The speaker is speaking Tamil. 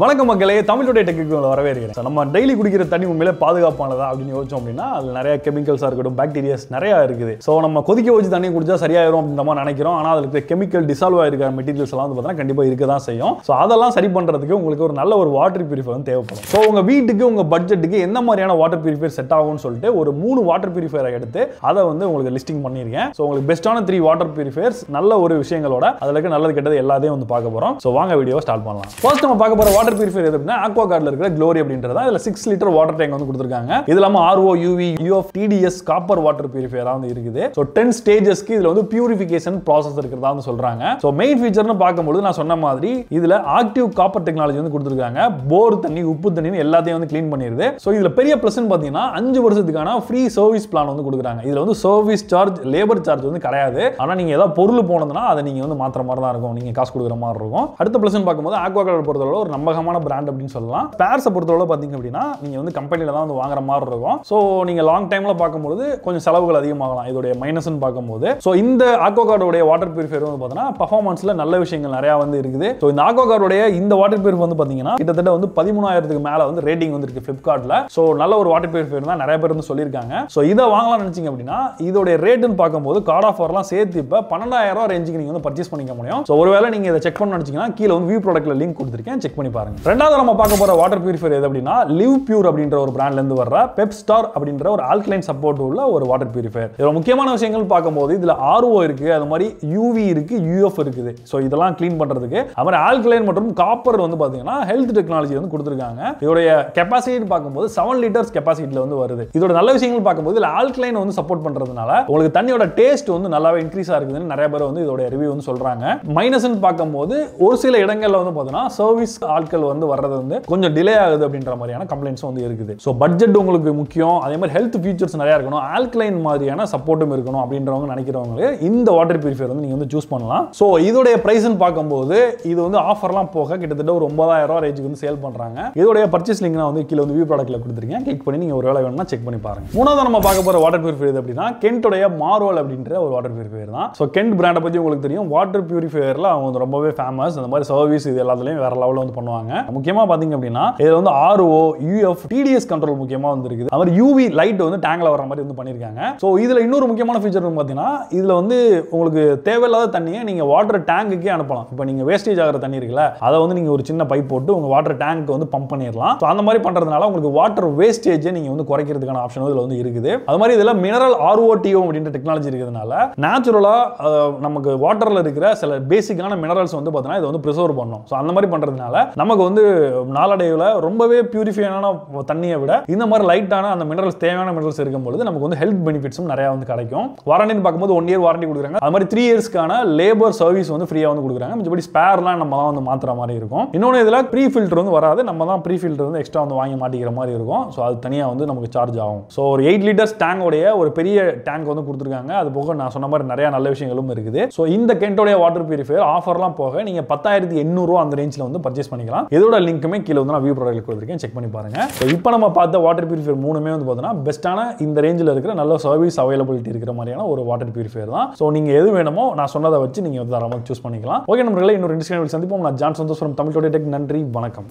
வணக்கம் மக்களே, தமிழ் டுடே டெக்குக்கு வரவேற்கிறேன். நம்ம டெய்லி குடிக்கிற தண்ணி உண்மையிலே பாதுகாப்பானதா அப்படின்னு யோசிச்சோம் அப்படின்னா அதில் நிறைய கெமிக்கல்ஸாக இருக்கட்டும், பாக்டீரியாஸ் நிறையா இருக்குது. ஸோ நம்ம கொதிக்க வச்சு தண்ணி குடிச்சா சரியாயிரும் அப்படின்ற மாதிரி நினைக்கிறோம். ஆனால் அதுக்கு கெமிக்கல் டிசால்வ் ஆகிருக்கிற மெட்டீரியல்ஸ் எல்லாம் வந்து பார்த்தீங்கன்னா கண்டிப்பாக இருக்க தான் செய்யும். ஸோ அதெல்லாம் சரி பண்ணுறதுக்கு உங்களுக்கு ஒரு நல்ல ஒரு வாட்டர் பியூரிஃபையர் வந்து தேவைப்படும். ஸோ உங்கள் வீட்டுக்கு உங்கள் பட்ஜெட்டுக்கு எந்த மாதிரியான வாட்டர் பியூரிஃபையர் செட் ஆகும்னு சொல்லிட்டு ஒரு 3 வாட்டர் பியூரிஃபையரை எடுத்து அதை வந்து உங்களுக்கு லிஸ்டிங் பண்ணியிருக்கேன். ஸோ உங்களுக்கு பெஸ்ட்டான 3 வாட்டர் பியூரிஃபையர்ஸ் நல்ல ஒரு விஷயங்களோட அதில் இருக்க நல்லது கெட்டது எல்லாத்தையும் வந்து பார்க்க போகிறோம். ஸோ வாங்க வீடியோ ஸ்டார்ட் பண்ணலாம். ஃபர்ஸ்ட் நம்ம பார்க்க போகிற வாட்டர் பியூரிஃபையர் எது அப்படின்னா AquaGuardல இருக்கிற Glory அப்படின்றதா. இதுல 6 லிட்டர் வாட்டர் டேங்க் வந்து கொடுத்திருக்காங்க. இது இல்லாம RO, UV, UF, TDS copper water பியூரிஃபையரா வந்து இருக்குது. சோ 10 ஸ்டேஜஸ்க்கு இதுல வந்து பியூரிஃபிகேஷன் process இருக்கிறதா வந்து சொல்றாங்க. சோ மெயின் ஃபீச்சர்னு பாக்கும்போது நான் சொன்ன மாதிரி இதுல ஆக்டிவ் காப்பர் டெக்னாலஜி வந்து கொடுத்திருக்காங்க. போர் தண்ணி, உப்பு தண்ணி எல்லாத்தையும் வந்து க்ளீன் பண்ணிருது. சோ இதுல பெரிய பிளஸ்னு பாத்தீங்கன்னா 5 வருஷத்துக்கான ஃப்ரீ சர்வீஸ் பிளான் வந்து கொடுக்குறாங்க. இதுல வந்து சர்வீஸ் சார்ஜ், லேபர் சார்ஜ் வந்து கிடையாது. ஆனா நீங்க ஏதாவது பொருள் போனதுன்னா அதை நீங்க வந்து மாத்திர மாதிரி தான் இருக்கும். நீங்க காசு கொடுக்குற மாதிரி இருக்கும். அடுத்த பிளஸ்னு பார்க்கும்போது AquaGuard பொறுத்தவரை ஒரு நம்பகமான பிராண்ட் அப்படின்னு சொல்லலாம். ஸ்பேர்ஸ் பொறுத்தவரை பாத்தீங்க அப்படின்னா நீங்க வந்து கம்பெனில தான் வந்து வாங்குற மாதிரி இருக்கும். சோ நீங்க லாங் டைம்ல பார்க்கும்போது கொஞ்சம் செலவுகள் அதிகமாகலாம். இதோட மைனஸ்னு பார்க்கும்போது சோ இந்த AquaGuard உடைய வாட்டர் பியூரிஃபையர் வந்து பாத்தீங்கன்னா பெர்ஃபார்மன்ஸ்ல நல்ல விஷயங்கள் நிறைய வந்து இருக்குது. சோ இந்த AquaGuard உடைய இந்த வாட்டர் பியூரிஃபையர் வந்து பாத்தீங்கன்னா கிட்டத்தட்ட வந்து 13,000க்கு மேல வந்து ரேட்டிங் வந்து இருக்கு Flipkartல. சோ நல்ல ஒரு வாட்டர் பியூரிஃபையர் தான் நிறைய பேர் வந்து சொல்லியிருக்காங்க. சோ இதை வாங்கலாம் நினைச்சீங்க அப்படின்னா இதோட ரேட்னு பார்க்கும்போது கார்ட் ஆஃபர்லாம் சேர்த்து இப்ப 12,000 ரேஞ்சுக்கு நீங்க வந்து பர்ச்சேஸ் பண்ணிக்க முடியும். சோ ஒருவேளை நீங்க இதை செக் பண்ண நினைச்சீங்கன்னா கீழே வந்து வியூ ப்ராடக்ட்ல லிங்க் கொடுத்திருக்கேன், செக் பண்ணி பாருங்க. ரெண்டாவது நம்ம பார்க்க போற வாட்டர் பியூரிஃபையர் எது அப்படின்னா லிவ் பியூர் அப்படின்ற ஒரு பிராண்ட்ல இருந்து வர்ற பெப்ஸ்டார் அப்படின்ற ஒரு ஆல்கலைன் சப்போர்ட் உள்ள ஒரு வாட்டர் பியூரிஃபையர். இதோட முக்கியமான விஷயங்கள் பார்க்கும்போது இதுல RO இருக்கு, அது மாதிரி UV இருக்கு, UF இருக்குது. சோ இதெல்லாம் க்ளீன் பண்றதுக்கு அது மாதிரி ஆல்கலைன் மற்றும் காப்பர் வந்து பாத்தீங்கன்னா ஹெல்த் டெக்னாலஜி வந்து கொடுத்திருக்காங்க. இதோட கெபாசிட்டி பார்க்கும்போது 7 லிட்டர்ஸ் கெபாசிட்டில வந்து வருது. இதோட நல்ல விஷயங்கள் பார்க்கும்போது இதுல ஆல்கலைன் வந்து சப்போர்ட் பண்றதுனால உங்களுக்கு தண்ணியோட டேஸ்ட் வந்து நல்லாவே இன்க்ரீஸ் ஆகுதுன்னு நிறைய பேர் வந்து இதோட ரிவ்யூ வந்து சொல்றாங்க. மைனஸ்னு பார்க்கும்போது ஒரு சில இடங்கள்ல வந்து பாத்தீங்கன்னா சர்வீஸ் ஆட்கள் வந்து வர்றது வந்து கொஞ்சம் டிலே ஆகுது அப்படின்ற மாதிரியான கம்ப்ளைண்ட்ஸ் வந்து இருக்குது. சோ பட்ஜெட் உங்களுக்கு முக்கியம், அதே மாதிரி ஹெல்த் ஃபீச்சர்ஸ் நிறைய இருக்கணும், ஆல்கலைன் மாதிரியான சப்போர்ட்டும் இருக்கணும் அப்படின்றவங்க நினைக்கிறவங்க இந்த வாட்டர் பியூரிஃபையர் வந்து நீங்க வந்து சூஸ் பண்ணலாம். சோ இதோட பிரைஸ்னு பார்க்கும்போது இது வந்து ஆஃபர்லாம் போக கிட்டத்தட்ட ஒரு 9,000 ரேஞ்சுக்கு வந்து சேல் பண்றாங்க. இதோட பர்ச்சேஸ் லிங்க் நான் வந்து கீழ வந்து வியூ ப்ராடக்ட்ல கொடுத்திருக்கேன், கிளிக் பண்ணி நீங்க ஒருவேளை வேணும்னா செக் பண்ணி பாருங்க. மூணாவது நம்ம பார்க்க போற வாட்டர் பியூரிஃபையர் அப்படின்னா கென்ட்டோட மார்வல் அப்படின்ற ஒரு வாட்டர் பியூரிஃபையர் தான். சோ கென்ட் பிராண்டை பத்தி உங்களுக்கு தெரியும், வாட்டர் பியூரிஃபையர்ல அவங்க வந்து ரொம்பவே ஃபேமஸ். அந்த மாதிரி சர்வீஸ் இது எல்லாத்துலயும் வேற லெவல்ல வந்து பண்ணுவாங்க. முக்கியமா பாத்தீங்க அப்படின்னா இதுல வந்து RO, UF, TDS கண்ட்ரோல் முக்கியமா வந்து இருக்குது. அது மாதிரி UV லைட் வந்து டேங்க்ல வர மாதிரி வந்து பண்ணிருக்காங்க. சோ இதுல இன்னொரு முக்கியமான ஃபீச்சர் பாத்தீங்கன்னா இதுல வந்து உங்களுக்கு தேவையில்லாத தண்ணியை நீங்க வாட்டர் டேங்குக்கே அனுப்பலாம். இப்போ நீங்க வேஸ்டேஜ் ஆகிற தண்ணி இருக்குல்ல, அதை வந்து நீங்க ஒரு சின்ன பைப் போட்டு உங்க வாட்டர் டேங்க் வந்து பம்ப் பண்ணிடலாம். சோ அந்த மாதிரி பண்றதுனால உங்களுக்கு வாட்டர் வேஸ்டேஜை நீங்க வந்து குறைக்கிறதுக்கான ஆப்ஷன் இதுல வந்து இருக்குது. அது மாதிரி இதுல மினரல் ROTO அப்படின்ற டெக்னாலஜி இருக்கிறதுனால நேச்சுரலா நமக்கு வாட்டர்ல இருக்கிற சில பேசிக்கான மினரல்ஸ் வந்து பாத்தீங்கன்னா இதை வந்து பிரிசர்வ் பண்ணும். சோ அந்த மாதிரி பண்றதுனால நமக்கு வந்து நாளடைவுல ரொம்பவே பியூரிஃபையான தண்ணியை விட இந்த மாதிரி லைட்டான அந்த மினரல்ஸ், தேவையான மினரல்ஸ் இருக்கும்போது நமக்கு வந்து ஹெல்த் பெனிஃபிட்ஸும் நிறைய வந்து கிடைக்கும். வாரண்டின்னு பார்க்கும்போது 1 இயர் வாரண்டி கொடுக்குறாங்க. அது மாதிரி 3 இயர்ஸ்க்கான லேபர் சர்வீஸ் வந்து ஃப்ரீயா வந்து கொடுக்குறாங்க. மிச்சபடி ஸ்பேர்லாம் நம்ம தான் வந்து மாத்துற மாதிரி இருக்கும். இன்னொன்று இதுல ப்ரீ ஃபில்டர் வந்து வராது, நம்ம தான் ப்ரீ ஃபில்டர் வந்து எக்ஸ்ட்ரா வந்து வாங்கி மாட்டிக்கிற மாதிரி இருக்கும். ஸோ அது தனியாக வந்து நமக்கு சார்ஜ் ஆகும். ஸோ ஒரு 8 லிட்டர்ஸ் டேங்கோடைய ஒரு பெரிய டேங்க் வந்து கொடுத்துருக்காங்க. அது போக நான் சொன்ன மாதிரி நிறைய நல்ல விஷயங்களும் இருக்குது. ஸோ இந்த கென்ட்டோடைய வாட்டர் பியூரிஃபையர் ஆஃபர்லாம் போக நீங்க 10,800 அந்த ரேஞ்சில் வந்து பர்ச்சேஸ் பண்ணிக்கலாம். இதோட லிங்க்குமே கீழே வந்து நான் வியூ ப்ராடக்ட் கொடுத்துருக்கேன், செக் பண்ணி பாருங்க. இப்போ நம்ம பார்த்த வாட்டர் பியூரிஃபையர் மூணுமே வந்து பார்த்தீங்கன்னா பெஸ்ட்டான இந்த ரேஞ்சில் இருக்கிற நல்ல சர்வீஸ் அவைலபிலிட்டி இருக்கிற மாதிரியான ஒரு வாட்டர் பியூரிஃபையர் தான். ஸோ நீங்க எது வேணுமோ நான் சொன்னதை வச்சு நீங்க வந்து தாராளமாக சூஸ் பண்ணிக்கலாம். ஓகே நண்பர்களே, இன்னொரு இன்ட்ரெஸ்டிங் சந்திப்போம். நான் ஜான்சன் தமிழ் டுடே டெக். நன்றி, வணக்கம்.